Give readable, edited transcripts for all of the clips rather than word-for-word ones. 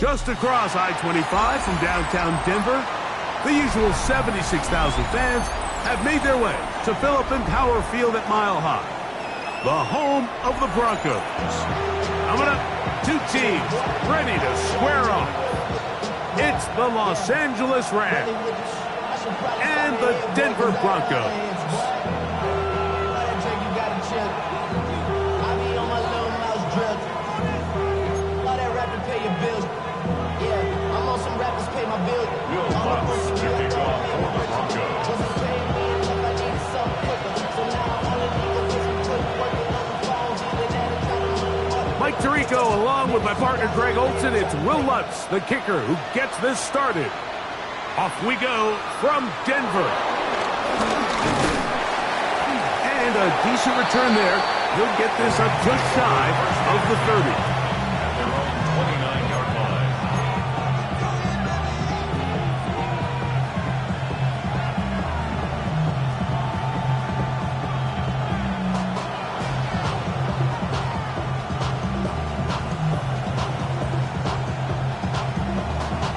Just across I-25 from downtown Denver, the usual 76,000 fans have made their way to Philip Power Field at Mile High, the home of the Broncos. Coming up, two teams ready to square off. It's the Los Angeles Rams and the Denver Broncos. Mike Tirico along with my partner Greg Olson. It's Will Lutz, the kicker, who gets this started. Off we go from Denver. And a decent return there. He'll get this up just shy of the 30.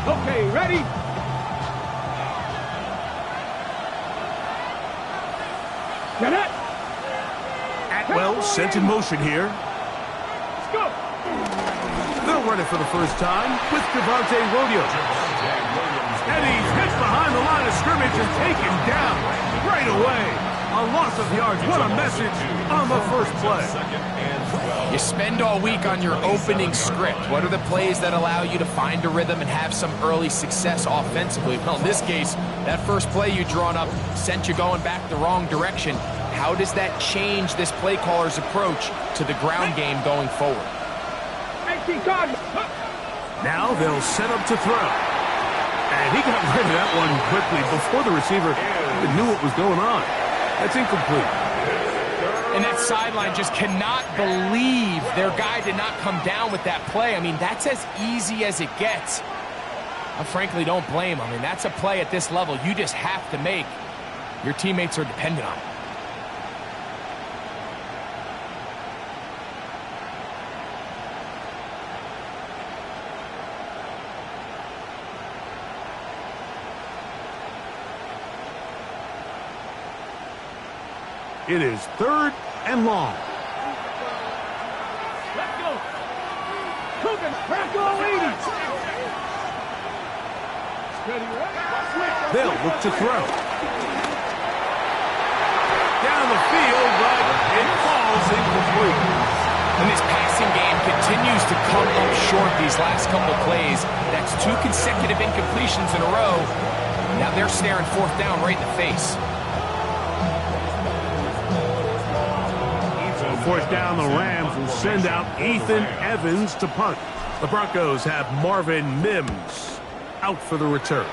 Okay, ready? Get it! Atwell sent in motion here. Let's go! They'll run it for the first time with Javonte Williams. And he's hit behind the line of scrimmage and taken down right away. A loss of yards. What a message on the first play. You spend all week on your opening script. What are the plays that allow you to find a rhythm and have some early success offensively? Well, in this case, that first play you drawn up sent you going back the wrong direction. How does that change this play caller's approach to the ground game going forward? Now they'll set up to throw. And he got rid of that one quickly before the receiver even knew what was going on. That's incomplete. And that sideline just cannot believe their guy did not come down with that play. I mean, that's as easy as it gets. I frankly don't blame him. I mean, that's a play at this level you just have to make. Your teammates are dependent on it. It is 3rd and long. Let's go! Cooking, Bronco 80! Ready, right? They'll look to throw. Down the field, but it falls incomplete. And this passing game continues to come up short these last couple of plays. That's 2 consecutive incompletions in a row. Now they're staring 4th down right in the face. 4th down, the Rams will send out Ethan Evans to punt. The Broncos have Marvin Mims out for the return.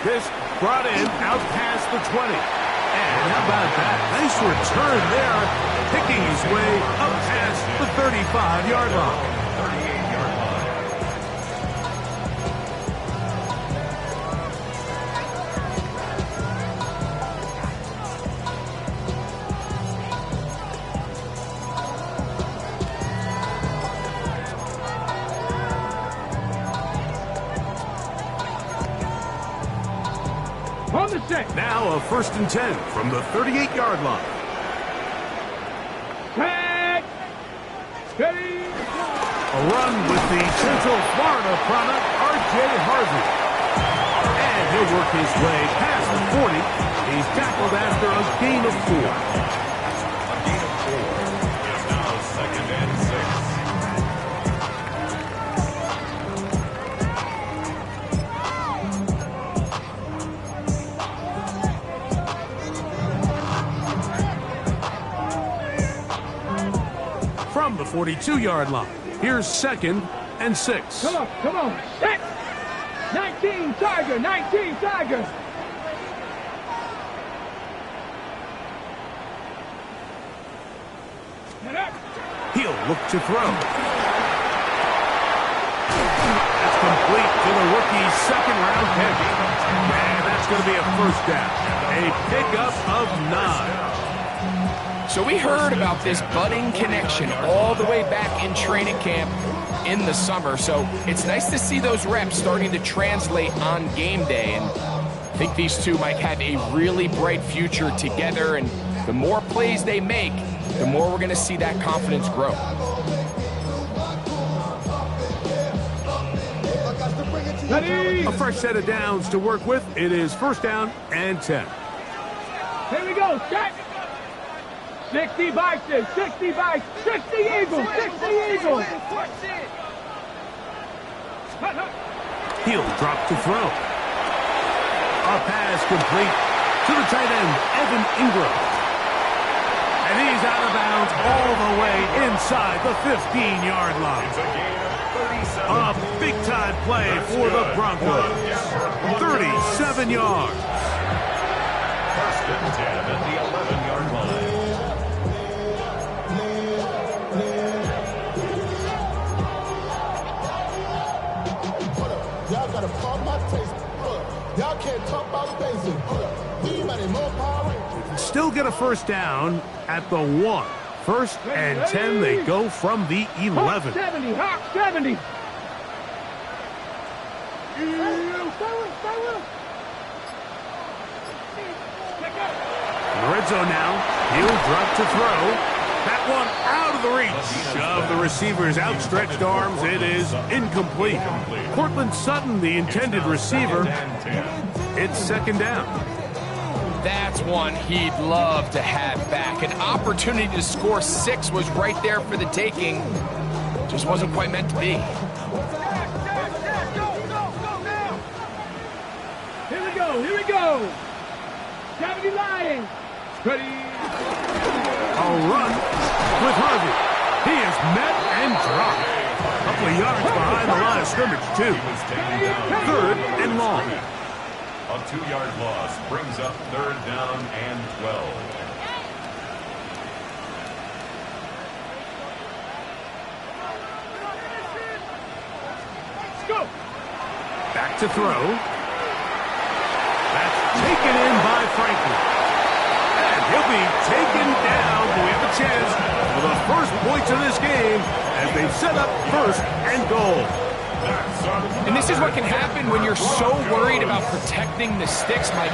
This brought in out past the 20. And how about that? Nice return there, picking his way up past the 35-yard line. Now a 1st and 10 from the 38-yard line. Tag! Steady! A run with the Central Florida product, R.J. Harvey. And he'll work his way past the 40. He's tackled after a gain of 4. A gain of 4. It's now 2nd and 6. From the 42-yard line, here's 2nd and 6. Come on, set! 19 Tiger, 19 Tiger! He'll look to throw. That's complete to the rookie's 2nd-round pick. And that's going to be a 1st down. A pickup of 9. So we heard about this budding connection all the way back in training camp in the summer. So it's nice to see those reps starting to translate on game day. And I think these two might have a really bright future together. And the more plays they make, the more we're going to see that confidence grow. A fresh set of downs to work with. It is 1st down and 10. Here we go, set. 60 Bison, 60 Bison, 60 Eagles, 60 Eagles. He'll drop to throw. A pass complete to the tight end, Evan Ingram. And he's out of bounds all the way inside the 15-yard line. A big-time play for the Broncos. 37 yards. 1st and 10 at the 11-yard line. Y'all gotta pump my taste. Y'all can't talk about basic. He might more power. Still get a 1st down at the 1. 1st and 10, they go from the 11. Hawk 70, Hawk 70. In the red zone now, he'll drop to throw. That one out of the reach of the receiver's outstretched arms. It is incomplete. Cortland Sutton, the intended receiver. It's 2nd down. That's one he'd love to have back. An opportunity to score 6 was right there for the taking. Just wasn't quite meant to be. Here we go. 70 Lions. Ready. A run with Harvey. He is met and dropped. A couple of yards behind the line of scrimmage, too. 3rd and long. A 2-yard loss brings up 3rd down and 12. Let's go. Back to throw. That's taken in by Franklin. And he'll be taken down. We have a chance for the first points of this game as they set up 1st and goal. And this is what can happen when you're so worried about protecting the sticks, Mike.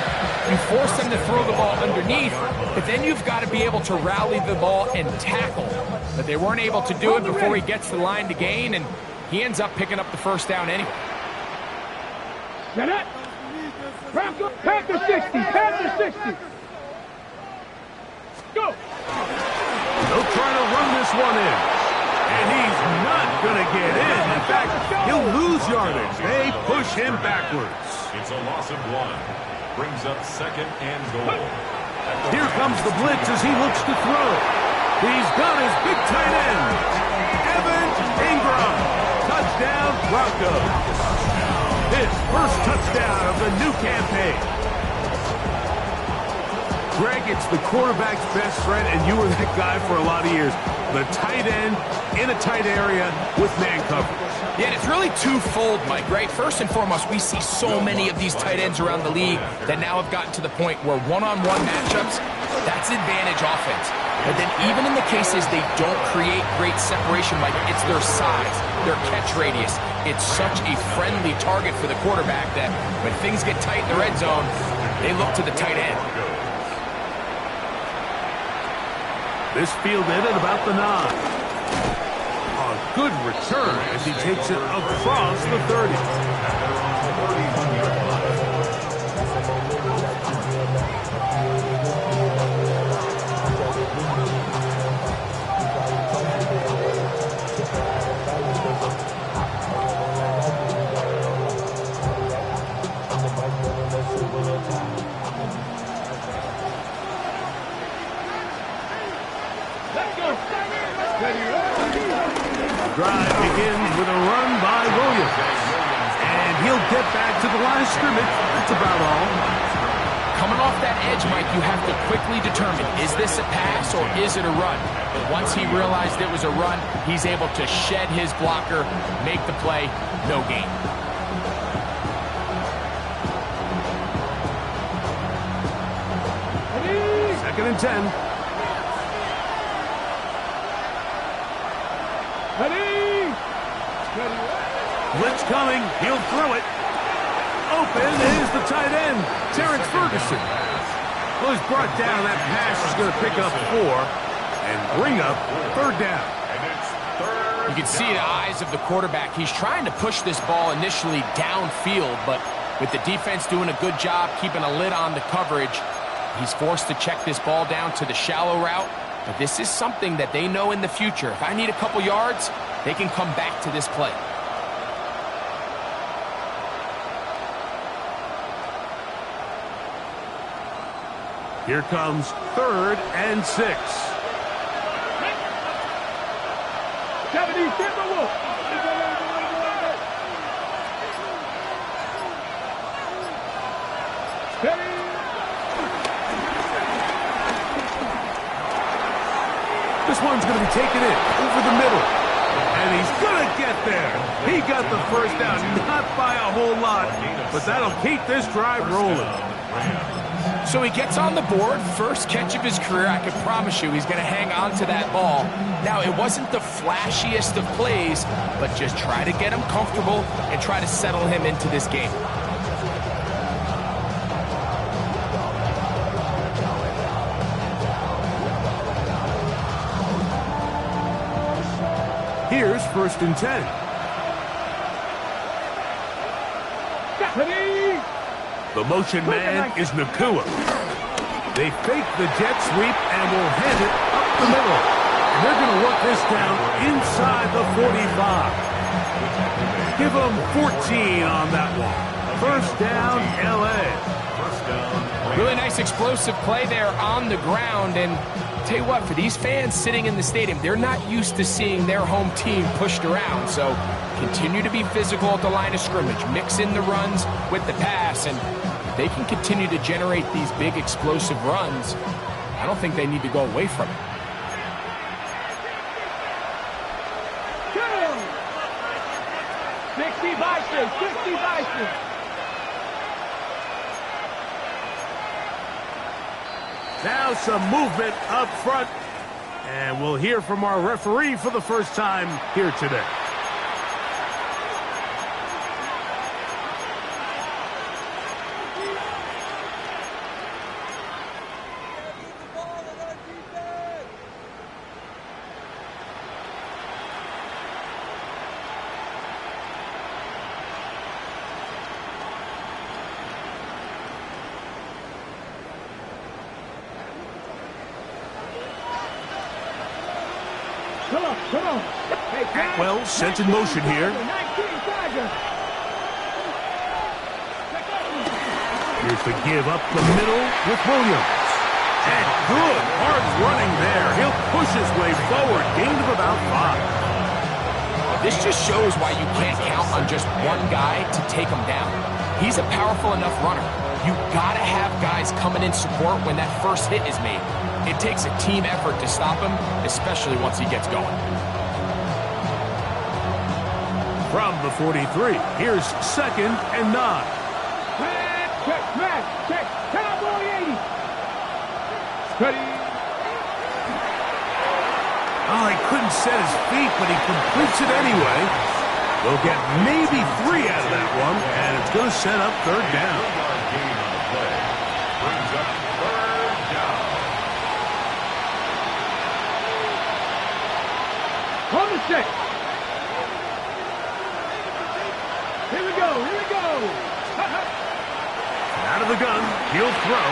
You force them to throw the ball underneath, but then you've got to be able to rally the ball and tackle. But they weren't able to do it before he gets the line to gain, and he ends up picking up the 1st down anyway. Get it. Broncos, Panther 60, Panther 60. Go. They'll try to run this one in. And he's not going to get in. In fact, he'll lose yardage. They push him backwards. It's a loss of 1. Brings up 2nd and goal. Here comes the blitz as he looks to throw. He's got his big tight end, Evan Ingram. Touchdown, Broncos. His 1st touchdown of the new campaign. Greg, it's the quarterback's best friend, and you were that guy for a lot of years. The tight end in a tight area with man coverage. Yeah, and it's really twofold, Mike, right? First and foremost, we see so many of these tight ends around the league that now have gotten to the point where one-on-one matchups, that's advantage offense. But then even in the cases they don't create great separation, Mike, it's their size, their catch radius. It's such a friendly target for the quarterback that when things get tight in the red zone, they look to the tight end. This fielded at about the 9. A good return as he takes it across the 30. Drive begins with a run by Williams. And he'll get back to the line of scrimmage. That's about all. Coming off that edge, Mike, you have to quickly determine, is this a pass or is it a run? But once he realized it was a run, he's able to shed his blocker, make the play, no gain. Second and 10. Blitz coming. He'll throw it. Open is the tight end, Terrence Ferguson. Well, he's brought down. That pass is going to pick up 4 and bring up 3rd down. You can see the eyes of the quarterback. He's trying to push this ball initially downfield, but with the defense doing a good job keeping a lid on the coverage, he's forced to check this ball down to the shallow route. But this is something that they know in the future. If I need a couple yards, they can come back to this play. Here comes 3rd and 6. 70 Timberwolves. This one's going to be taken in over the middle. And he's going to get there. He got the first down, not by a whole lot, but that'll keep this drive rolling. So he gets on the board, first catch of his career. I can promise you he's going to hang on to that ball. Now, it wasn't the flashiest of plays, but just try to get him comfortable and try to settle him into this game. Here's 1st and 10. The motion man is Nakua. They fake the jet sweep and will hand it up the middle. And they're going to work this down inside the 45. Give them 14 on that one. 1st down, L.A. Really nice explosive play there on the ground. And tell you what, for these fans sitting in the stadium, they're not used to seeing their home team pushed around. So continue to be physical at the line of scrimmage. Mix in the runs with the pass, and they can continue to generate these big explosive runs. I don't think they need to go away from it. Two. 60 Bison, 60 Bison. Now some movement up front. And we'll hear from our referee for the first time here today. Come on. Hey, Atwell sent in motion here. Here's the give up the middle with Williams. And good hard running there. He'll push his way forward. Gain of about 5. This just shows why you can't count on just one guy to take him down. He's a powerful enough runner. You gotta have guys coming in support when that first hit is made. It takes a team effort to stop him, especially once he gets going. From the 43, here's 2nd and 9. Check. Cowboy 80. Steady. Oh, he couldn't set his feet, but he completes it anyway. We'll get maybe 3 out of that one, and it's going to set up 3rd down. On the 6. Here we go. Out of the gun, he'll throw.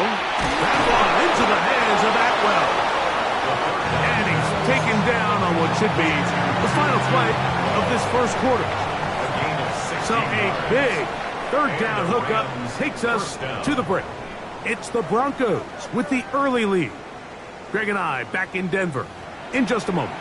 That one into the hands of Atwell. And he's taken down on what should be the final play of this first quarter. So a big 3rd down hookup takes us to the break. It's the Broncos with the early lead. Greg and I back in Denver in just a moment.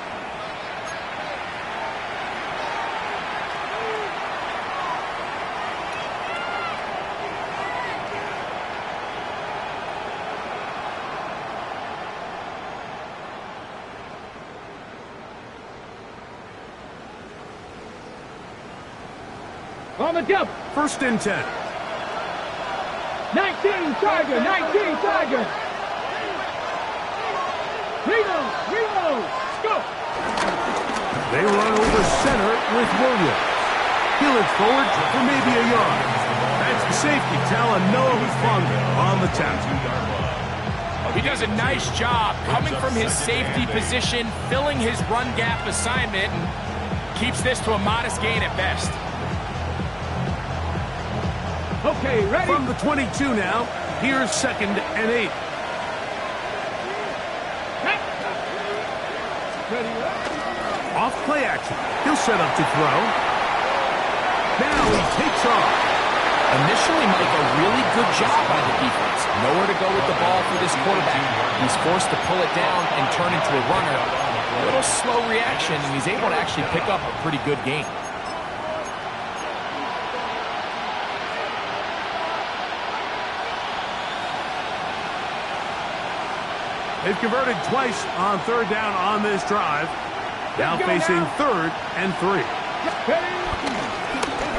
On the jump. 1st and 10. 19 Tiger. Reno, go. They run over center with Williams. He'll look forward for maybe a yard. That's the safety telling Noah Hufanga on the tackle. He does a nice job coming from his safety position, filling his run gap assignment, and keeps this to a modest gain at best. Okay, ready? From the 22 now, here's 2nd and 8. Ready? Off play action. He'll set up to throw. Now he takes off. Initially, Mike, a really good job by the defense. Nowhere to go with the ball for this quarterback. He's forced to pull it down and turn into a runner. A little slow reaction, and he's able to actually pick up a pretty good gain. They've converted twice on 3rd down on this drive. Now facing 3rd and 3.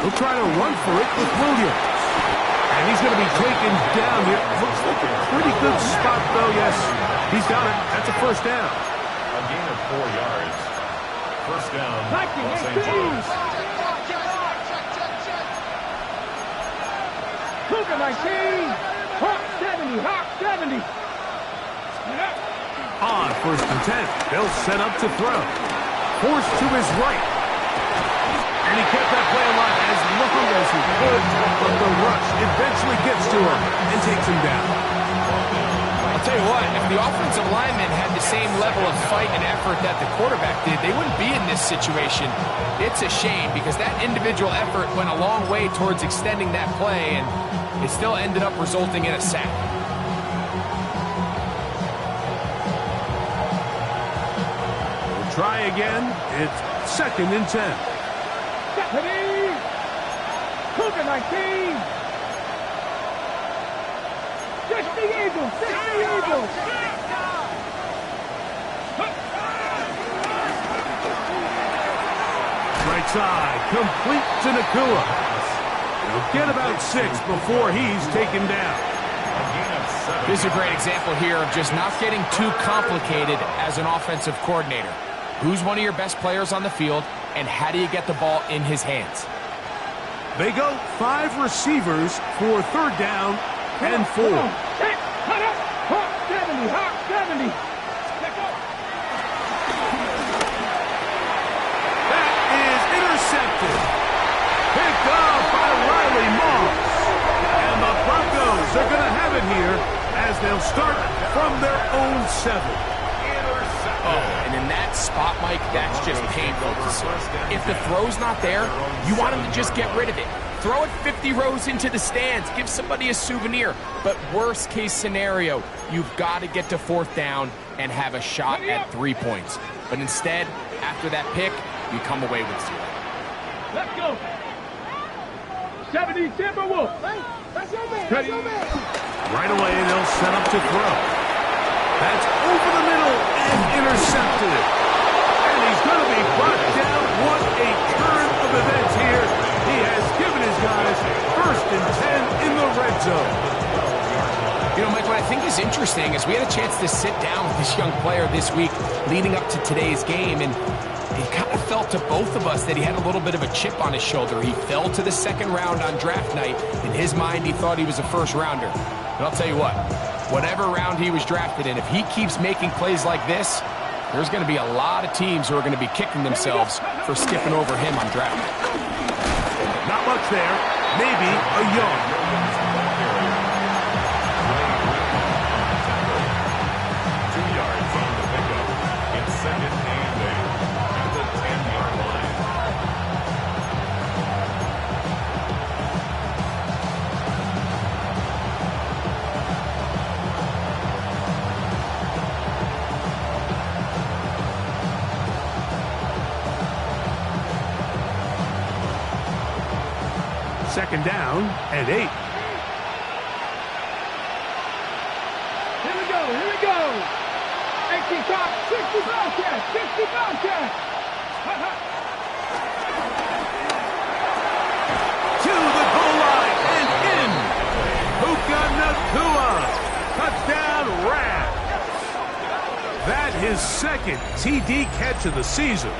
He'll try to run for it with Williams. And he's going to be taken down here. Looks like a pretty good spot, though. Yes, he's got it. That's a 1st down. A gain of 4 yards. 1st down, Los Angeles. Cougar 19. Hawk 70. Hawk 70. On 1st and 10. They'll set up to throw. Forced to his right. And he kept that play alive as long as he could, but the rush eventually gets to him and takes him down. I'll tell you what, if the offensive lineman had the same level of fight and effort that the quarterback did, they wouldn't be in this situation. It's a shame because that individual effort went a long way towards extending that play, and it still ended up resulting in a sack. We'll try again. It's 2nd and 10. Stephanie! Cougar 19! 60 Eagles! 60 Eagles! Right side, complete to Nakua. He'll get about 6 before he's taken down. This is a great example here of just not getting too complicated as an offensive coordinator. Who's one of your best players on the field, and how do you get the ball in his hands? They go 5 receivers for 3rd down and 4. Cut up! Hawk 70! Hawk 70! That is intercepted. Picked up by Riley Moss. And the Broncos are going to have it here as they'll start from their own 7. Oh, and in that spot, Mike, that's just painful to see. If the throw's not there, you want him to just get rid of it. Throw it 50 rows into the stands. Give somebody a souvenir. But worst case scenario, you've got to get to 4th down and have a shot at 3 points. But instead, after that pick, you come away with 0. Let's go! 70 Timberwolves! That's your man! That's your man! Right away, they'll set up to throw. That's over the middle and intercepted. And he's going to be brought down. What a turn of events here. He has given his guys 1st and 10 in the red zone. You know, Mike, what I think is interesting is we had a chance to sit down with this young player this week leading up to today's game, and it kind of felt to both of us that he had a little bit of a chip on his shoulder. He fell to the 2nd round on draft night. In his mind, he thought he was a 1st rounder. But I'll tell you what, whatever round he was drafted in, if he keeps making plays like this, there's going to be a lot of teams who are going to be kicking themselves for skipping over him on draft night. Not much there. Maybe a yard. 2 yards on the pickup. It's 2nd and 8 at the 10-yard line. Second down and 8. Here we go! Here we go! 80 top, 60 Bobcat! 60 Bobcat! To the goal line and in. Wk2. Touchdown, Rams. That his 2nd TD catch of the season.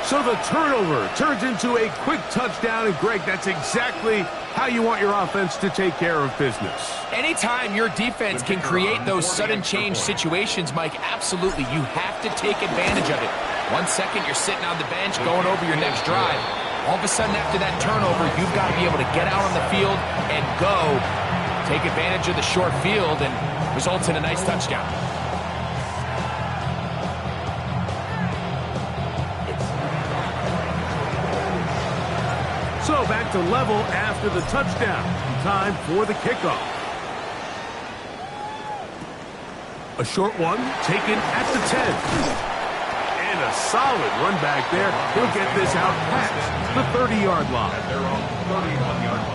So the turnover turns into a quick touchdown, and Greg, that's exactly how you want your offense to take care of business. Anytime your defense can create those sudden change situations, Mike, absolutely, you have to take advantage of it. 1 second, you're sitting on the bench going over your next drive. All of a sudden, after that turnover, you've got to be able to get out on the field and go, take advantage of the short field, and results in a nice touchdown. So back to level after the touchdown. Time for the kickoff. A short one taken at the 10. And a solid run back there. He'll get this out past the 30-yard line. At their own 31-yard line.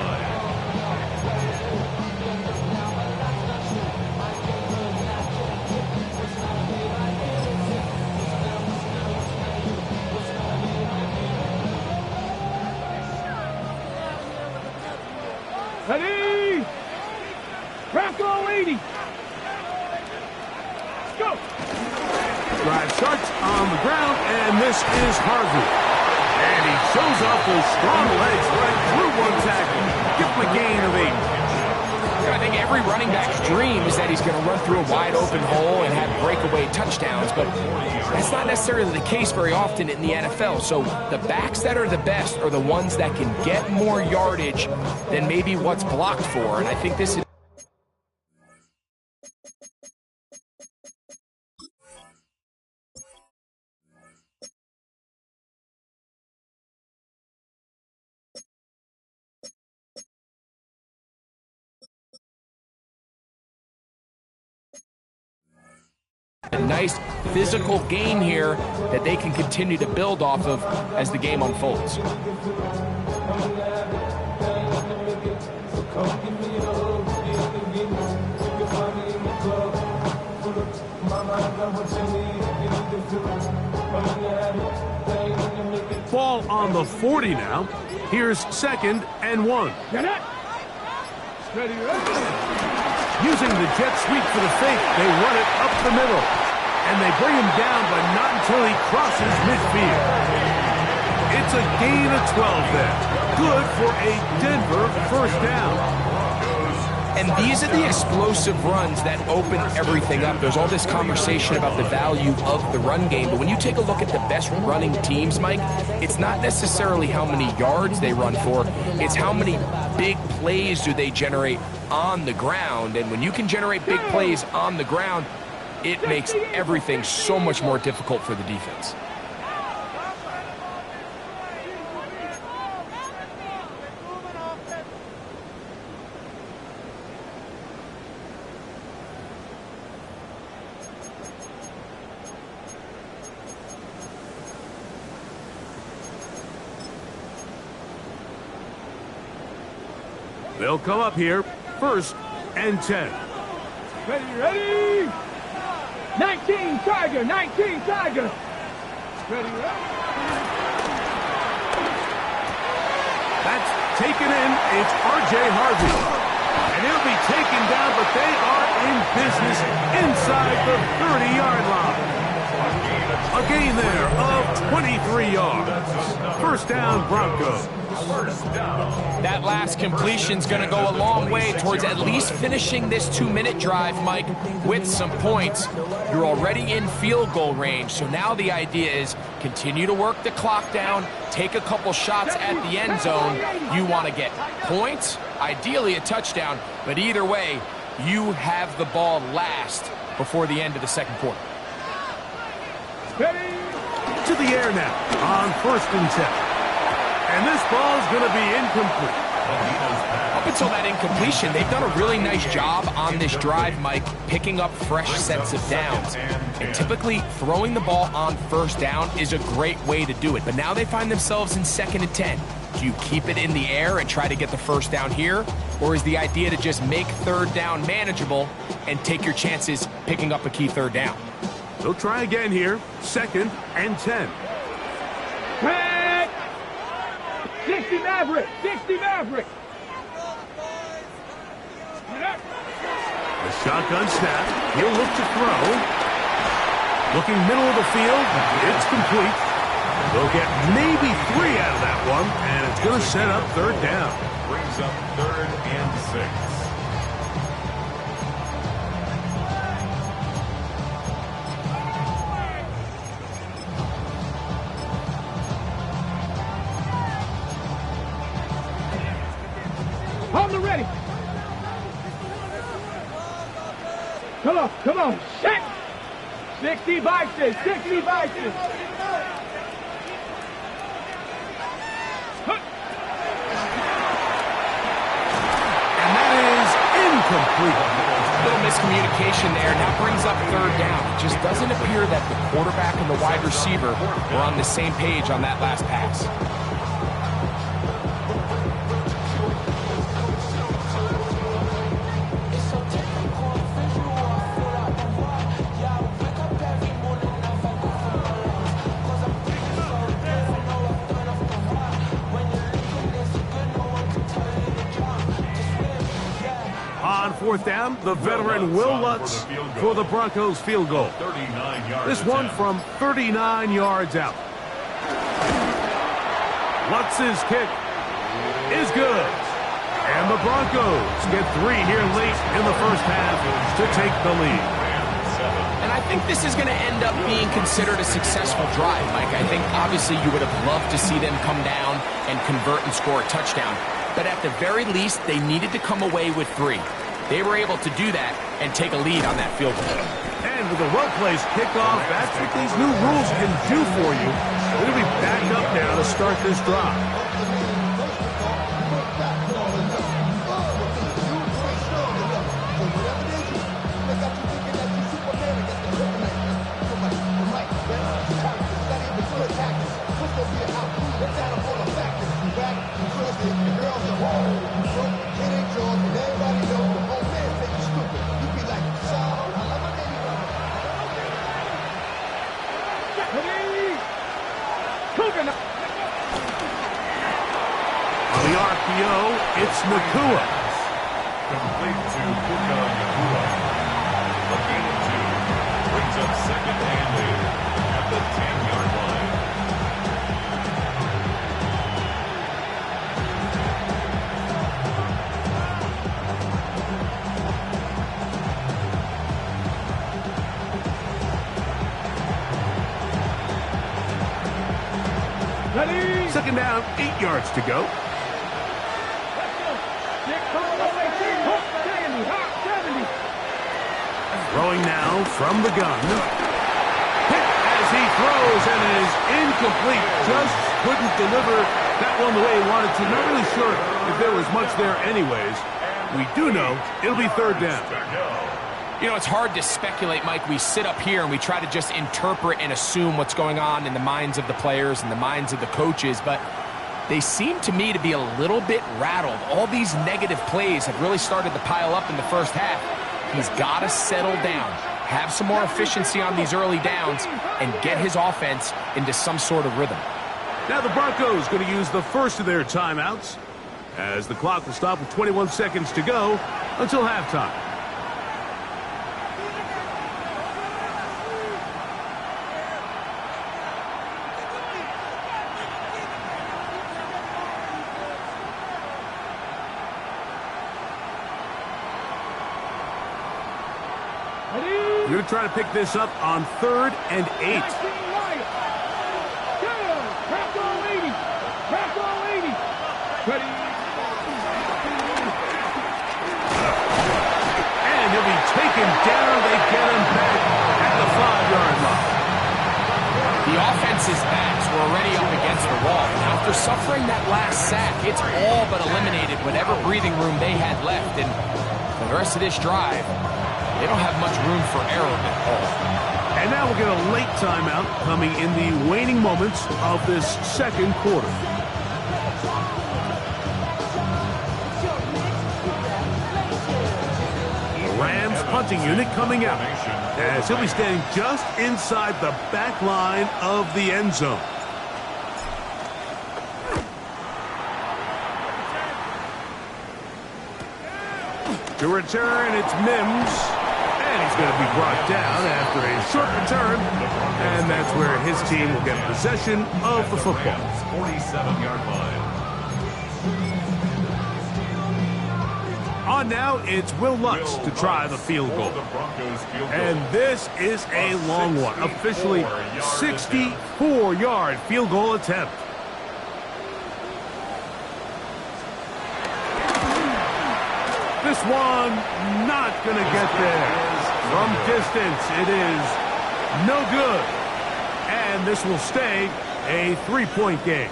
Ready? Bronco 80. Let's go. Drive starts on the ground, and this is Harvey. And he shows off those strong legs right through one tackle. Give him a gain of 8. I think every running back's dream is that he's going to run through a wide open hole and have breakaway touchdowns, but that's not necessarily the case very often in the NFL. So the backs that are the best are the ones that can get more yardage than maybe what's blocked for, and I think this is a nice physical game here that they can continue to build off of as the game unfolds. Ball on the 40 now. Here's 2nd and 1. Get it. Ready, Using the jet sweep for the fake, they run it up the middle. And they bring him down, but not until he crosses midfield. It's a gain of 12 there. Good for a Denver first down. And these are the explosive runs that open everything up. There's all this conversation about the value of the run game, but when you take a look at the best running teams, Mike, it's not necessarily how many yards they run for, it's how many big plays do they generate on the ground. And when you can generate big plays on the ground, it makes everything so much more difficult for the defense. They'll come up here, 1st and 10. Ready. 19 Tiger, 19 Tiger. Ready. That's taken in. It's R.J. Harvey. And he'll be taken down, but they are in business inside the 30-yard line. A gain there of 23 yards. First down, Broncos. That last completion's going to go a long way towards at least finishing this 2-minute drive, Mike, with some points. You're already in field goal range, so now the idea is continue to work the clock down, take a couple shots at the end zone. You want to get points, ideally a touchdown, but either way, you have the ball last before the end of the second quarter. To the air now on 1st and 10. And this ball is going to be incomplete. Up until that incompletion, they've done a really nice job on this drive, Mike, picking up fresh sets of downs. And typically, throwing the ball on 1st down is a great way to do it. But now they find themselves in 2nd and 10. Do you keep it in the air and try to get the 1st down here? Or is the idea to just make 3rd down manageable and take your chances picking up a key 3rd down? They'll try again here, 2nd and 10. 60 Maverick, 60 Maverick. The shotgun snap. He'll look to throw. Looking middle of the field. It's complete. They'll get maybe 3 out of that one, and it's going to set up third down. Brings up 3rd and 6. Hold them ready. Come on, set. 60 vices, 60 vices. And that is incomplete. Little miscommunication there. Now brings up third down. It just doesn't appear that the quarterback and the wide receiver were on the same page on that last pass. On fourth down, the veteran Will Lutz for the Broncos field goal. 39 yards. This one from 39 yards out. Lutz's kick is good. And the Broncos get 3 here late in the first half to take the lead. And I think this is going to end up being considered a successful drive, Mike. I think obviously you would have loved to see them come down and convert and score a touchdown. But at the very least, they needed to come away with 3. They were able to do that and take a lead on that field goal. And with a well-placed kickoff, that's what these new rules can do for you. It'll be back up now to start this drive. On the RPO, it's Nakua. Complete to Puka Nakua. The gain of 2 brings up 2nd and 8 at the 10-yard line. Ready. 2nd down, 8 yards to go. Throwing now from the gun. Hit as he throws and is incomplete. Just couldn't deliver that one the way he wanted to. Not really sure if there was much there anyways. We do know it'll be third down. You know, it's hard to speculate, Mike. We sit up here and we try to just interpret and assume what's going on in the minds of the players and the minds of the coaches, but they seem to me to be a little bit rattled. All these negative plays have really started to pile up in the first half. He's got to settle down, have some more efficiency on these early downs, and get his offense into some sort of rhythm. Now the Broncos going to use the first of their timeouts as the clock will stop with 21 seconds to go until halftime. We're going to try to pick this up on 3rd and 8. And he'll be taken down. They get him back at the 5-yard line. The offense's backs were already up against the wall. And after suffering that last sack, it's all but eliminated whatever breathing room they had left. And for the rest of this drive, they don't have much room for error at all. And now we'll get a late timeout coming in the waning moments of this second quarter. The Rams punting unit coming out as he'll be standing just inside the back line of the end zone. To return, it's Mims. And And he's going to be brought down after a short return. And that's where his team will get possession of the football. 47-yard line. On now, it's Will Lutz to try the field goal. And this is a long one. Officially 64-yard field goal attempt. This one not going to get there. From distance, it is no good. And this will stay a 3-point game.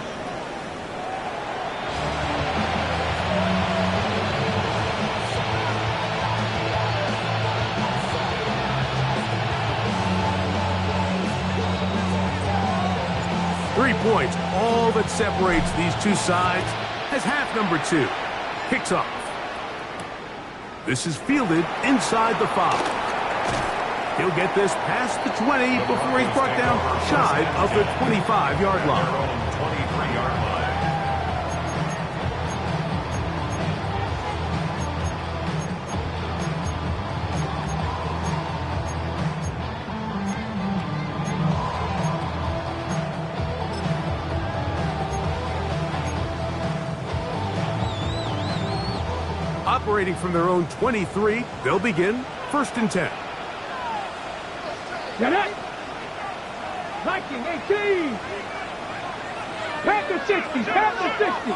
Points, all that separates these two sides, as half number 2 kicks off. This is fielded inside the 5. He'll get this past the 20 before he's brought down shy of the 25-yard line. 23-yard line. Operating from their own 23, they'll begin 1st and 10. Get it? Viking 18. Panther 60. Panther 60.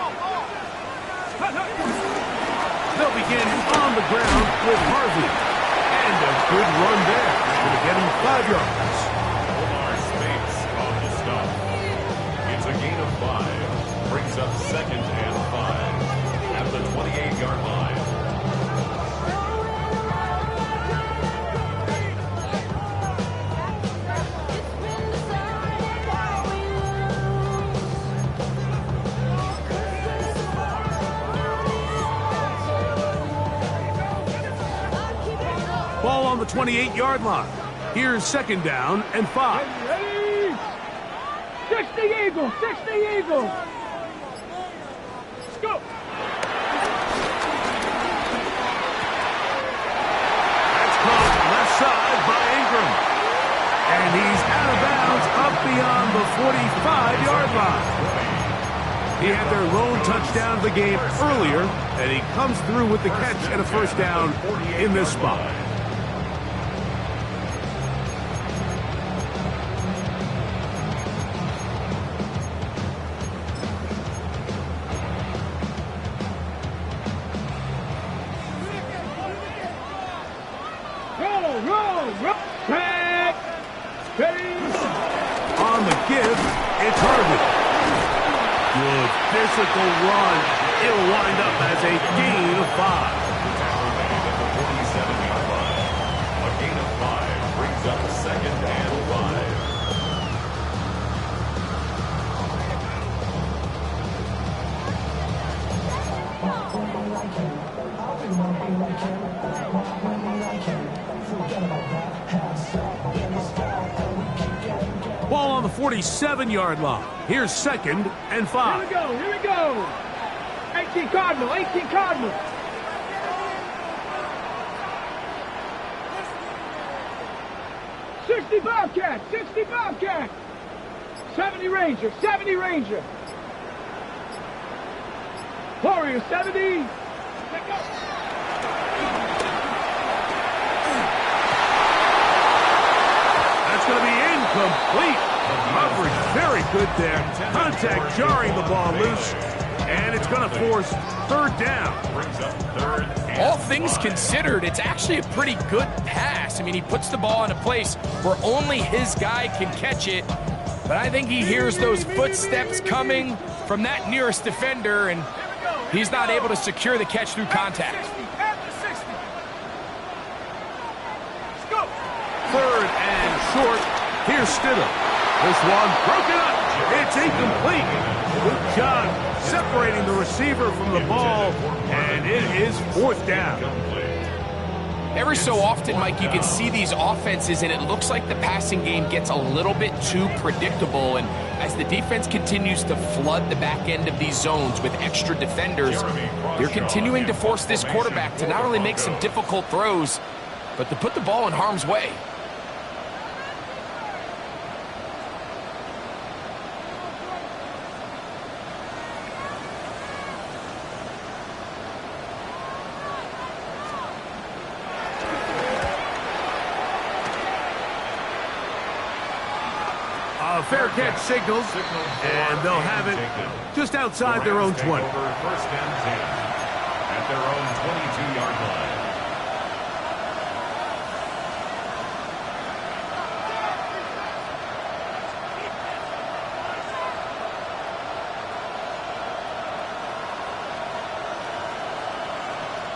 They'll begin on the ground with Harvey. And a good run there. Going to get him 5 yards. Omar Speights on the stop. It's a gain of 5. Brings up 2nd and 5. At the 28-yard line. Ball on the 28-yard line. Here's 2nd down and 5. Ready? 60 Eagles. 60 Eagles. Let's go. That's caught left side by Ingram. And he's out of bounds up beyond the 45-yard line. He had their lone touchdown of the game earlier, and he comes through with the catch and a 1st down in this spot. Roll. Back. On the give, it's Harvey. Good physical run. It'll wind up as a gain of 5. At the 47-yard line. A gain of 5 brings up 2nd and 5. Ball on the 47-yard line. Here's 2nd and 5. Here we go. 18 Cardinal. 18 Cardinal. Bobcat. 60 Bobcat. 70 Ranger. 70 Ranger. Warrior 70. Let go. That's going to be incomplete. Coverage very good there. Contact jarring the ball loose. And it's going to force 3rd down. brings up 3rd and All things considered, it's actually a pretty good pass. I mean, he puts the ball in a place where only his guy can catch it. But I think he hears those footsteps coming from that nearest defender, and he's not able to secure the catch through contact. After 60. Let's go. 3rd and short. Here's Stidham. This one broken up. It's incomplete. Good job separating the receiver from the ball, and it is 4th down. Every so often, Mike, you can see these offenses, and it looks like the passing game gets a little bit too predictable. And as the defense continues to flood the back end of these zones with extra defenders, they're continuing to force this quarterback to not only make some difficult throws, but but to put the ball in harm's way. Fair catch signals, and they'll have it just outside their own 20. First and 10 at their own 22-yard line.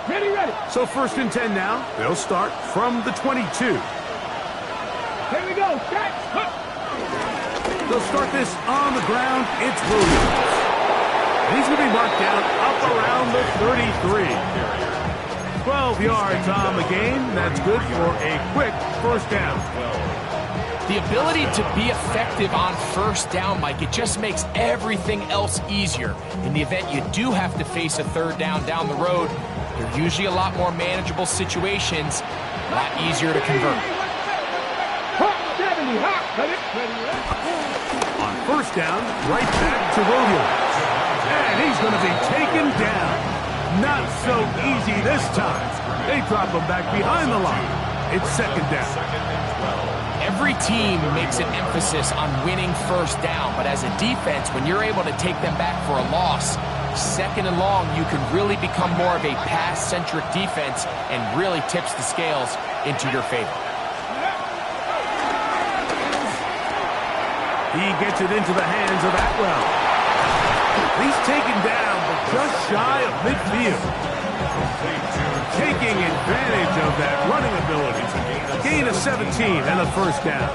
Ready. So first and 10 now. They'll start from the 22. Here we go. Set. They'll start this on the ground. It's Williams. And he's going to be marked down up around the 33. 12 yards on the game. That's good for a quick first down. The ability to be effective on first down, Mike, it just makes everything else easier. In the event you do have to face a third down the road, they're usually a lot more manageable situations, a lot easier to convert. On first down, right back to Williams. And he's going to be taken down. Not so easy this time. They drop him back behind the line. It's second down. Every team makes an emphasis on winning first down, but as a defense, when you're able to take them back for a loss, second and long, you can really become more of a pass-centric defense and really tips the scales into your favor. He gets it into the hands of Atwell. He's taken down, but just shy of midfield. Taking advantage of that running ability. Gain of 17 and a first down.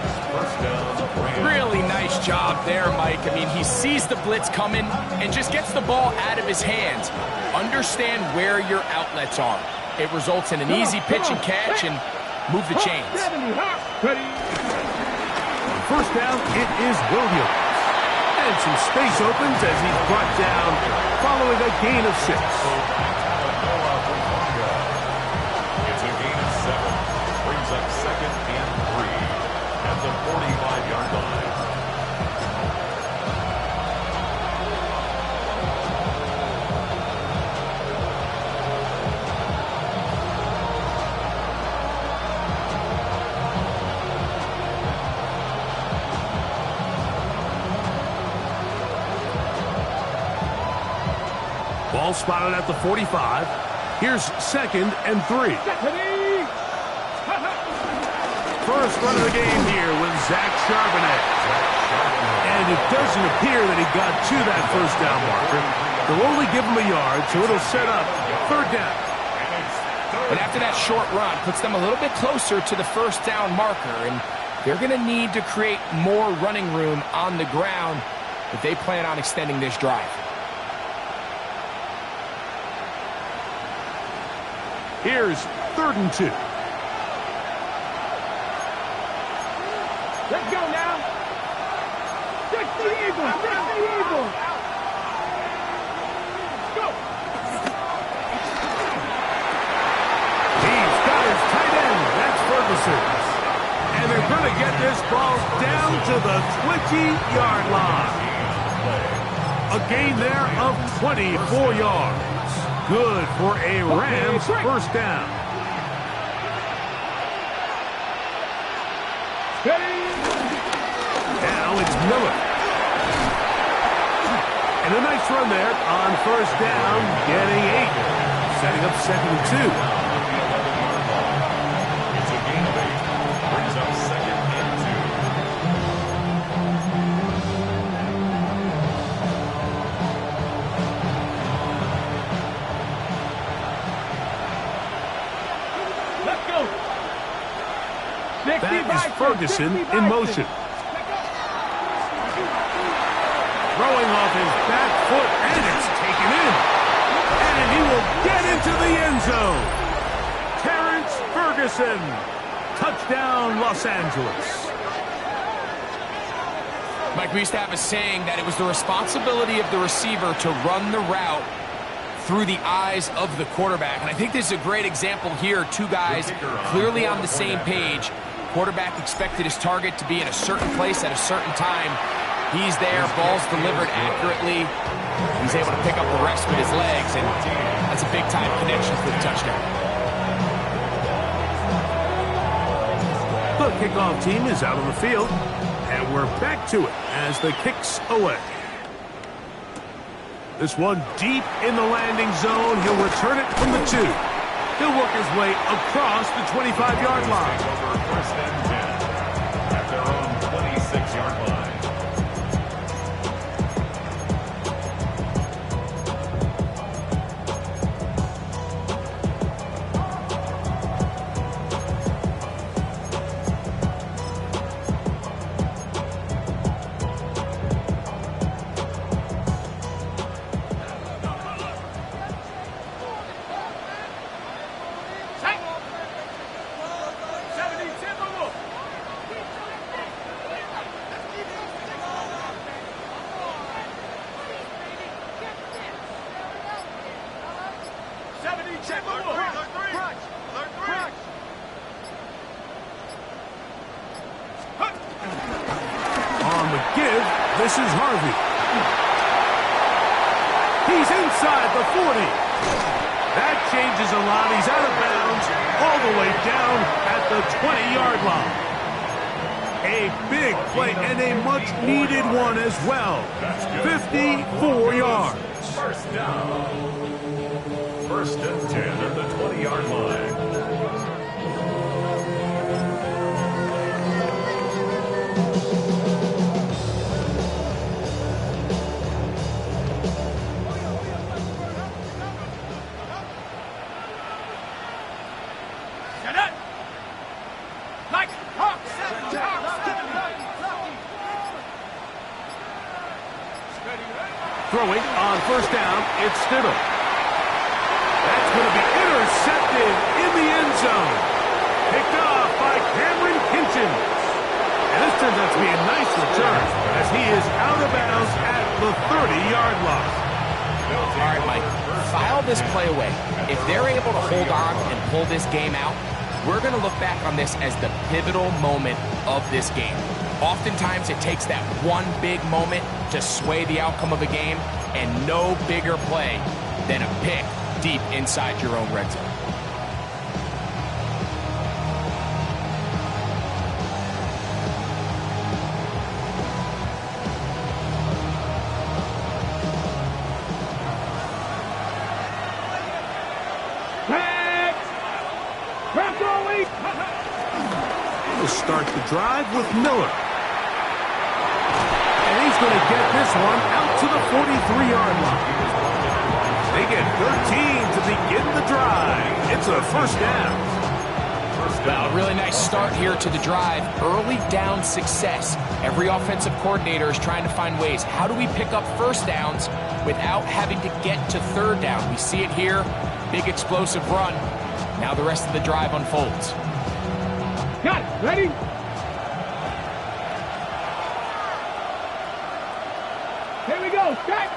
Really nice job there, Mike. I mean, he sees the blitz coming and just gets the ball out of his hands. Understand where your outlets are. It results in an easy pitch and catch and move the chains. First down, it is Williams. And some space opens as he's brought down following a gain of 6. It's a gain of 7. Brings up second and 3 at the 45-yard line. Ball spotted at the 45. Here's second and 3. First run of the game here with Zach Charbonnet. And it doesn't appear that he got to that first down marker. They'll only give him a yard, so it'll set up third down. And after that short run, puts them a little bit closer to the first down marker, and they're going to need to create more running room on the ground if they plan on extending this drive. Here's third and 2. Let's go now. 60 Eagles. 60 Eagles. Go. He's got his tight end. That's Ferguson. And they're going to get this ball down to the 20-yard line. A gain there of 24 yards. Good for a Rams first down. Now it's Miller. And a nice run there on first down, getting 8. Setting up second and 2. It's a gain of 8. Brings up second and 2. Let's go. That is Ferguson in motion. Throwing off his back foot, and it's taken in. And he will get into the end zone. Terrence Ferguson. Touchdown, Los Angeles. Mike, we used to have a saying that it was the responsibility of the receiver to run the route through the eyes of the quarterback. And I think this is a great example here. Two guys clearly on the same page. Quarterback expected his target to be in a certain place at a certain time. He's there, ball's delivered accurately. He's able to pick up the rest with his legs, and that's a big-time connection for the touchdown. The kickoff team is out on the field, and we're back to it as the kick's away. This one deep in the landing zone. He'll return it from the 2. He'll work his way across the 25-yard line. Over first and 10 at their own 26-yard line. On the give, this is Harvey. He's inside the 40. That changes a lot. He's out of bounds all the way down at the 20-yard line. A big play and a much-needed one as well. 54 yards. First down. First and 10 at the 20-yard line. Throwing on first down, it's Szn2. That's going to be intercepted in the end zone. Picked off by Cameron Kinchins. And this turns out to be a nice return as he is out of bounds at the 30-yard line. All right, Mike, file this play away. If they're able to hold on and pull this game out, we're going to look back on this as the pivotal moment of this game. Oftentimes, it takes that one big moment to sway the outcome of a game, and no bigger play than a pick deep inside your own red zone. We'll start the drive with Miller. And he's going to get this one out to the 43-yard line. They get 13 to begin the drive. It's a first down. Well, a really nice start here to the drive. Early down success. Every offensive coordinator is trying to find ways. How do we pick up first downs without having to get to third down? We see it here. Big explosive run. Now the rest of the drive unfolds. Got it. Ready? Here we go. Set.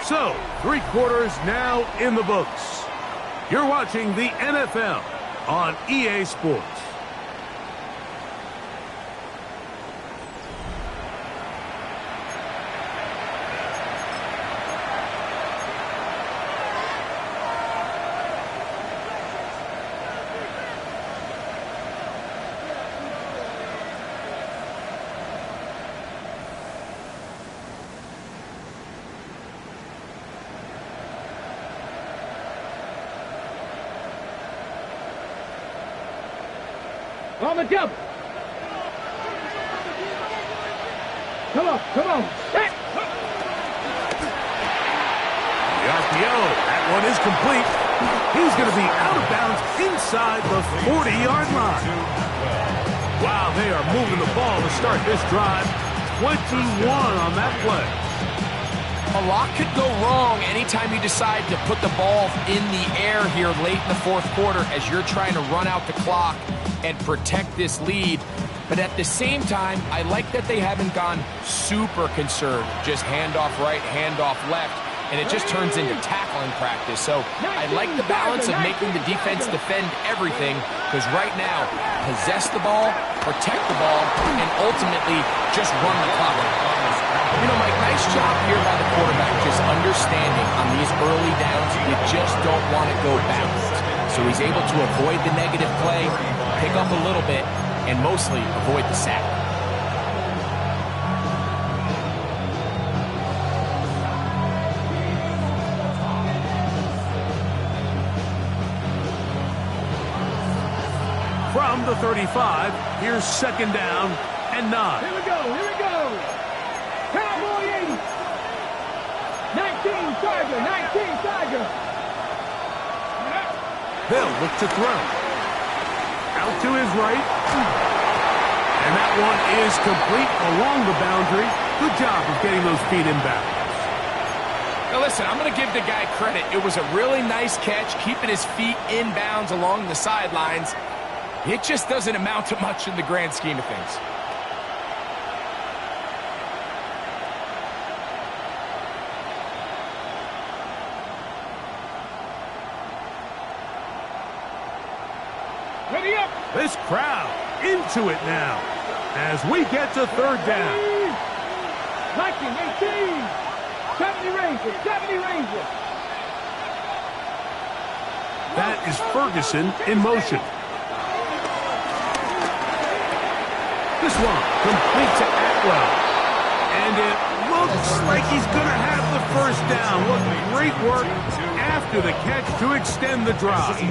So, 3 quarters now in the books. You're watching the NFL on EA Sports. On the jump. Come on, come on. Set. The RPO, that one is complete. He's going to be out of bounds inside the 40-yard line. Wow, they are moving the ball to start this drive. 21 on that play. A lot could go wrong anytime you decide to put the ball in the air here late in the fourth quarter as you're trying to run out the clock and protect this lead. But at the same time, I like that they haven't gone super conserved. Just handoff right, handoff left, and it just turns into tackling practice. So I like the balance of making the defense defend everything, because right now, possess the ball, protect the ball, and ultimately just run the clock. You know, Mike, nice job here by the quarterback, just understanding on these early downs, you just don't want to go backwards. So he's able to avoid the negative play, pick up a little bit, and mostly avoid the sack. From the 35, here's 2nd down and 9. Here we go, here we go. Cowboy 80. 19 Tiger, 19 Tiger. They'll look to throw. Out to his right. And that one is complete along the boundary. Good job of getting those feet in bounds. Now listen, I'm going to give the guy credit. It was a really nice catch, keeping his feet in bounds along the sidelines. It just doesn't amount to much in the grand scheme of things. Ready up. This crowd into it now as we get to 3rd down. 19, 18. 70 Rangers, 70 Rangers. That is Ferguson in motion. This one complete to Atwell. And it looks like he's going to have the 1st down. What great work after the catch to extend the drive.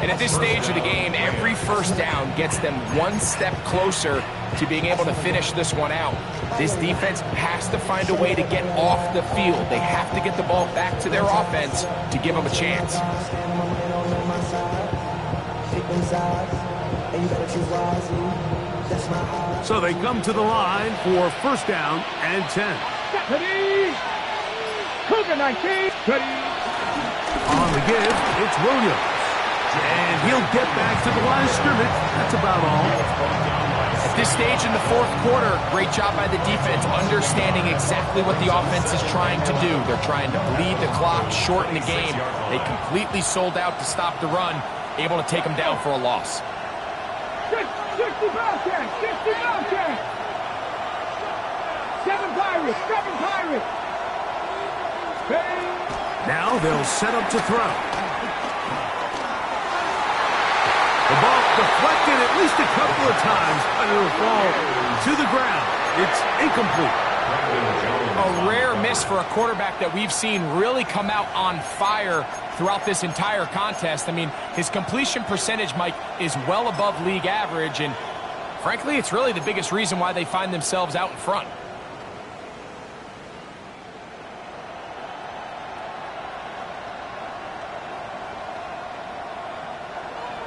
And at this stage of the game, every 1st down gets them one step closer to being able to finish this one out. This defense has to find a way to get off the field. They have to get the ball back to their offense to give them a chance. So they come to the line for 1st down and 10. Ready. Cougar 19. Ready. On the give, it's Williams. And he'll get back to the line of scrimmage. That's about all. At this stage in the 4th quarter, great job by the defense, understanding exactly what the offense is trying to do. They're trying to bleed the clock, shorten the game. They completely sold out to stop the run, able to take them down for a loss. 60 Bobcats, 60 Bobcats. 7 Pirates, 7 Pirates. Now they'll set up to throw. The ball deflected at least a couple of times, but it'll fall to the ground. It's incomplete. A rare miss for a quarterback that we've seen really come out on fire throughout this entire contest. I mean, his completion percentage, Mike, is well above league average, and frankly, it's really the biggest reason why they find themselves out in front.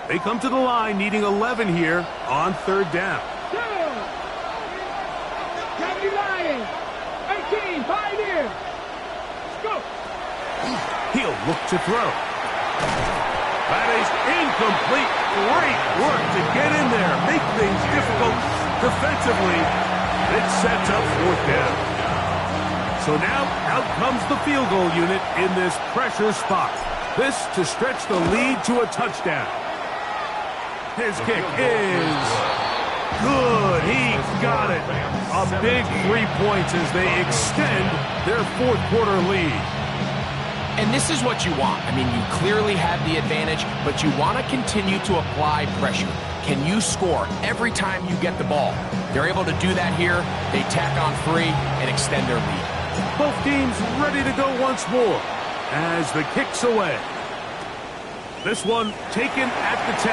They come to the line needing 11 here on 3rd down. 70 Lions, 18 Pioneers. Let's go. He'll look to throw. That is incomplete. Great work to get in there, make things difficult defensively. It sets up 4th down. So now out comes the field goal unit in this pressure spot. This to stretch the lead to a touchdown. His kick is good. He got it. A big 3 points as they extend their 4th quarter lead. And this is what you want. I mean, you clearly have the advantage, but you want to continue to apply pressure. Can you score every time you get the ball? They're able to do that here. They tack on 3 and extend their lead. Both teams ready to go once more as the kick's away. This one taken at the 10.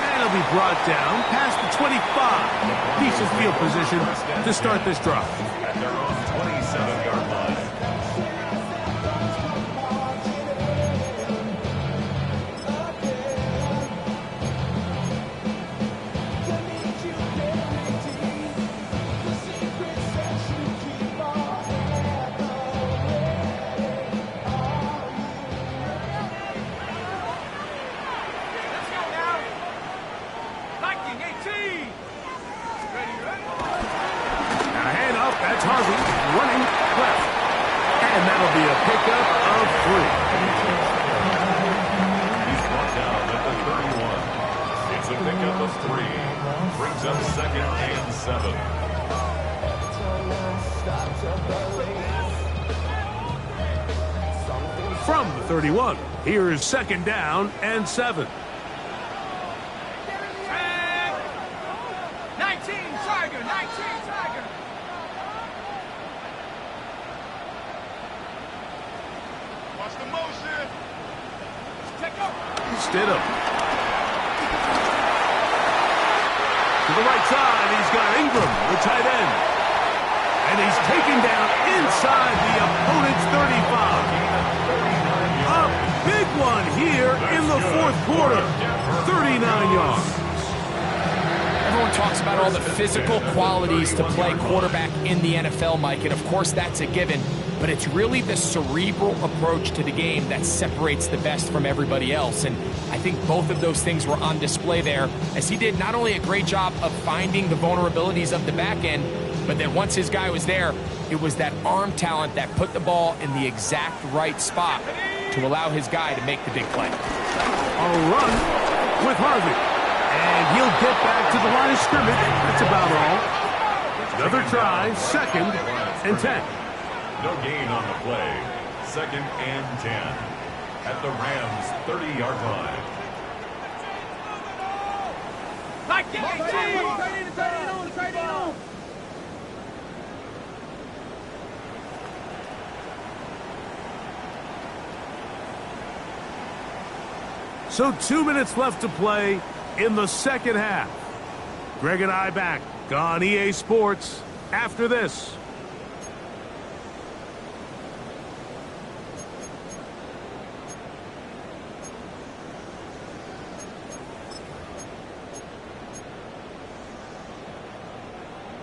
And it'll be brought down past the 25. Decent field position to start this drive. At their own 27-yard line. That's Harvey running left. And that'll be a pickup of 3. He's brought down at the 31. It's a pickup of 3. Brings up 2nd and 7. From the 31, here is 2nd down and 7. 19, Tiger, 19, Tiger. Watch the motion. Take up. Stidham. To the right side, he's got Ingram, the tight end. And he's taken down inside the opponent's 35. A big one here in the 4th quarter. 39 yards. Everyone talks about all the physical qualities to play quarterback in the NFL, Mike, and of course that's a given, but it's really the cerebral approach to the game that separates the best from everybody else, and I think both of those things were on display there, as he did not only a great job of finding the vulnerabilities of the back end, but then once his guy was there, it was that arm talent that put the ball in the exact right spot to allow his guy to make the big play. A run with Harvey. And he'll get back to the line of scrimmage. That's about all. Another try, 2nd and 10. No gain on the play. 2nd and 10. At the Rams' 30-yard line. Like it, Trade on. So 2 minutes left to play in the 2nd half. Greg and I back on EA Sports after this.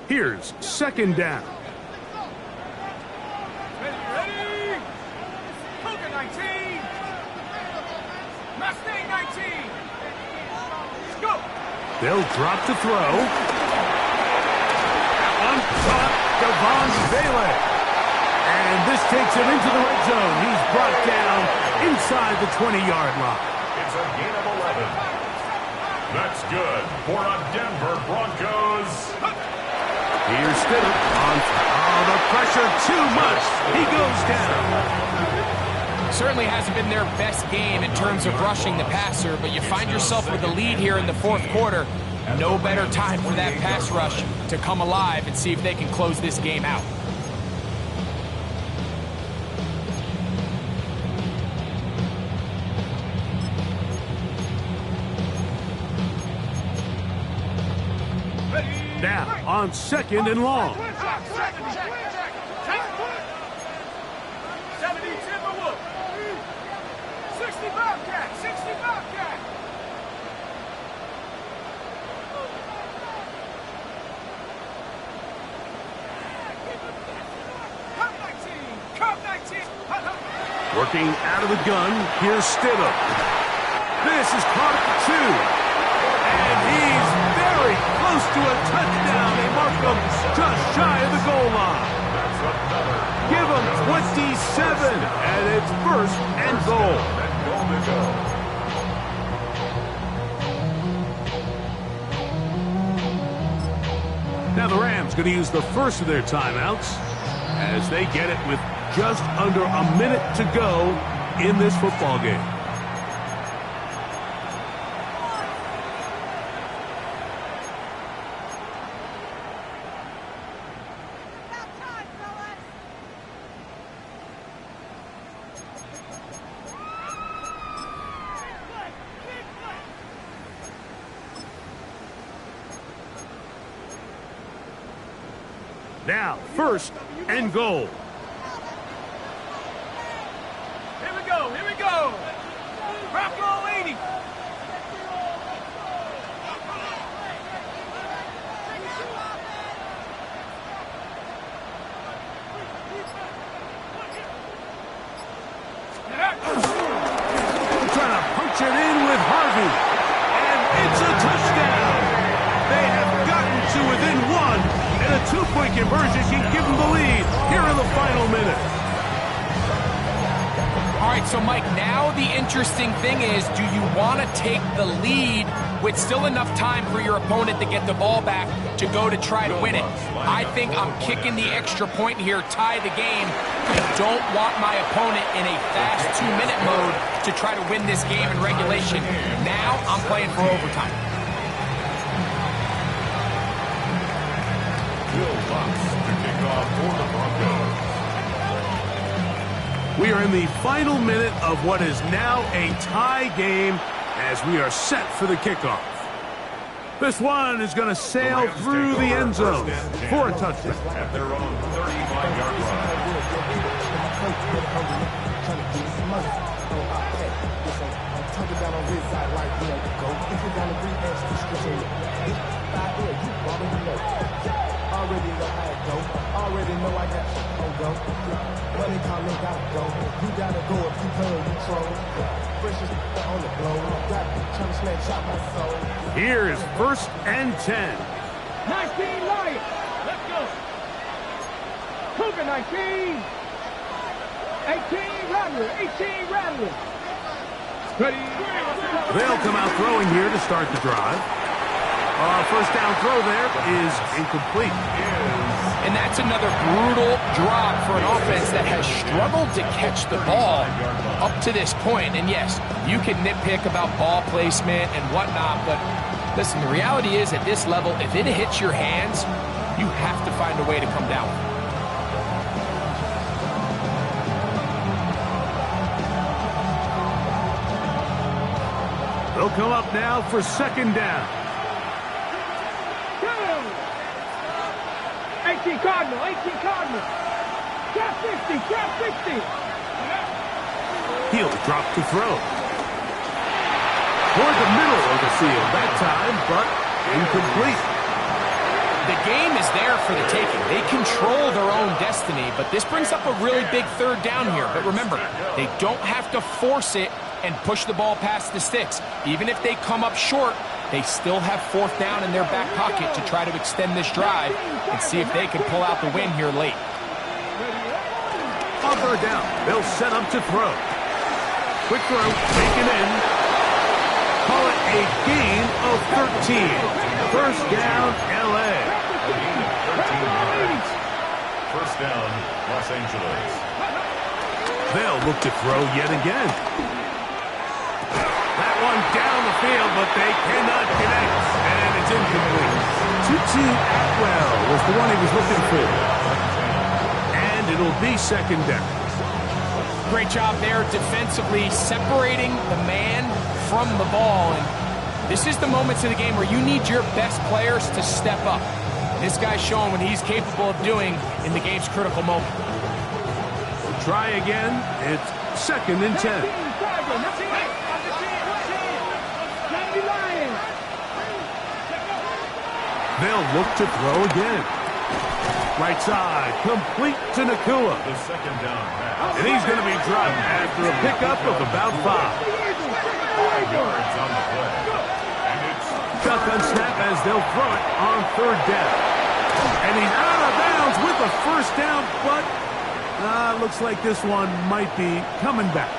Here's 2nd down. Ready? Cougar 19. Mustang 19. Let's go. They'll drop to throw. That one caught Devon Bailey. And this takes him into the red zone. He's brought down inside the 20-yard line. It's a gain of 11. That's good for a Denver Broncos. Here's Stidham on. Oh, the pressure too much. He goes down. Certainly hasn't been their best game in terms of rushing the passer, but you find yourself with the lead here in the 4th quarter. No better time for that pass rush to come alive and see if they can close this game out. Now on 2nd and long. 70 Timberwolf. 60 Bobcat. 60 Bobcat. Cup 19. Working out of the gun, here's Stidham. This is caught at the 2. And he's very close to a touchdown. They mark him just shy of the goal line. Give him 27, and it's 1st and goal. Now the Rams going to use the first of their timeouts as they get it with just under a minute to go in this football game. Now, 1st and goal. Here we go. Here we go. Bronco 80. Trying to punch it in with Harvey. And it's a touchdown. They have gotten to within 1 and a 2-point two-point conversion can give them the lead here in the final minute. All right, so Mike, now the interesting thing is, do you want to take the lead with still enough time for your opponent to get the ball back to go to try to win it? I think I'm kicking the extra point here, tie the game. I don't want my opponent in a fast 2-minute mode to try to win this game in regulation. Now I'm playing for overtime. Will Lutz to kick off for the Broncos. We are in the final minute of what is now a tie game as we are set for the kickoff. This one is going to sail through the end zone for a touchdown. At their own 35-yard Already know how it go. Already know I got you on go. Money calling, gotta go. You gotta go if you play you troll. Precious on the blow. Got trying to snapshot my soul. Here is 1st and 10. 19 Lions. Let's go. Cougar 19. 18 Rattler. 18 Rattler. Ready. They'll come out throwing here to start the drive. First down throw there is incomplete. And that's another brutal drop for an offense that has struggled to catch the ball up to this point. And yes, you can nitpick about ball placement and whatnot, but listen, the reality is at this level, if it hits your hands, you have to find a way to come down. They'll come up now for 2nd down. 18 Cardinal, 18 Cardinal. Trap 50, trap 50. He'll drop to throw. Toward the middle of the field that time, but incomplete. The game is there for the taking. They control their own destiny, but this brings up a really big 3rd down here. But remember, they don't have to force it and push the ball past the sticks. Even if they come up short, they still have 4th down in their back pocket to try to extend this drive and see if they can pull out the win here late. On 3rd down, they'll set up to throw. Quick throw, taken in. Call it a gain of 13. 1st down, L.A. 13 yards. 1st down, Los Angeles. They'll look to throw yet again. That one down the field, but they cannot connect. And it's incomplete. Tutu Atwell was the one he was looking for. And it'll be 2nd down. Great job there defensively, separating the man from the ball. And this is the moments of the game where you need your best players to step up. This guy's showing what he's capable of doing in the game's critical moment. We'll try again. It's 2nd and 10. They'll look to throw again. Right side, complete to Nakua. The 2nd down pass. And he's going to be dropped after a pickup of about 5. 5 yards on the play. And it's Shotgun snap as they'll throw it on 3rd down. And he's out of bounds with the 1st down, but looks like this one might be coming back.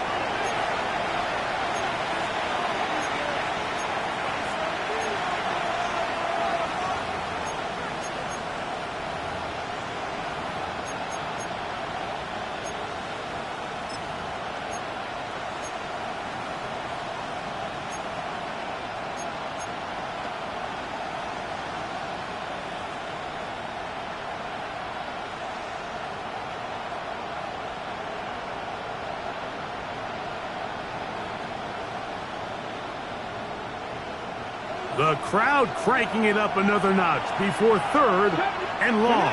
The crowd cranking it up another notch before 3rd and long.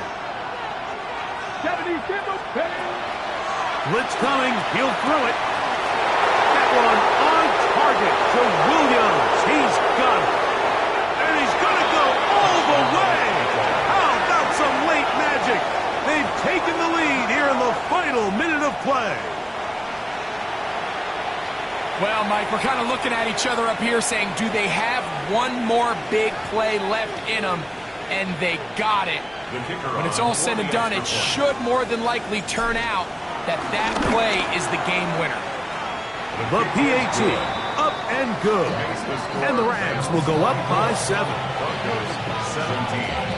Blitz coming. He'll throw it. That one on target to Williams. He's got it. And he's going to go all the way. How about some late magic? They've taken the lead here in the final minute of play. Well, Mike, we're kind of looking at each other up here saying, do they have one more big play left in them? And they got it. The kicker When it's all said and done, it should more than likely turn out that that play is the game winner. The PAT, up and good. And the Rams will go up by 7. Broncos 17.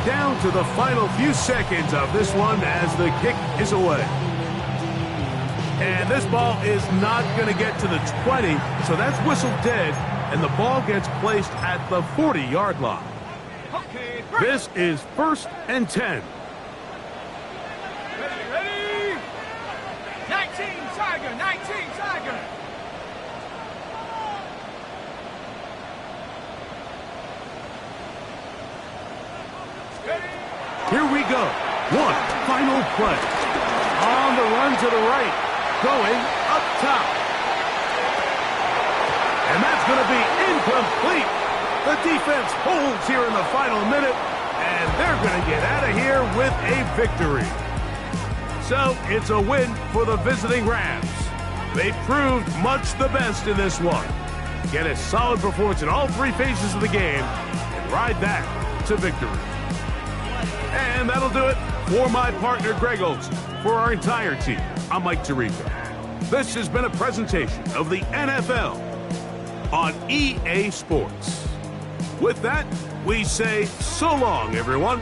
Down to the final few seconds of this one as the kick is away. And this ball is not going to get to the 20, so that's whistled dead, and the ball gets placed at the 40-yard line. This is 1st and 10. Ready? 19, Tiger, 19, Tiger. Here we go. One final play. On the run to the right. Going up top. And that's going to be incomplete. The defense holds here in the final minute, and they're going to get out of here with a victory. So it's a win for the visiting Rams. They proved much the best in this one. Get a solid performance in all 3 phases of the game and ride that to victory. And that'll do it for my partner, Greg Olson. For our entire team, I'm Mike Tirico. This has been a presentation of the NFL on EA Sports. With that, we say so long, everyone.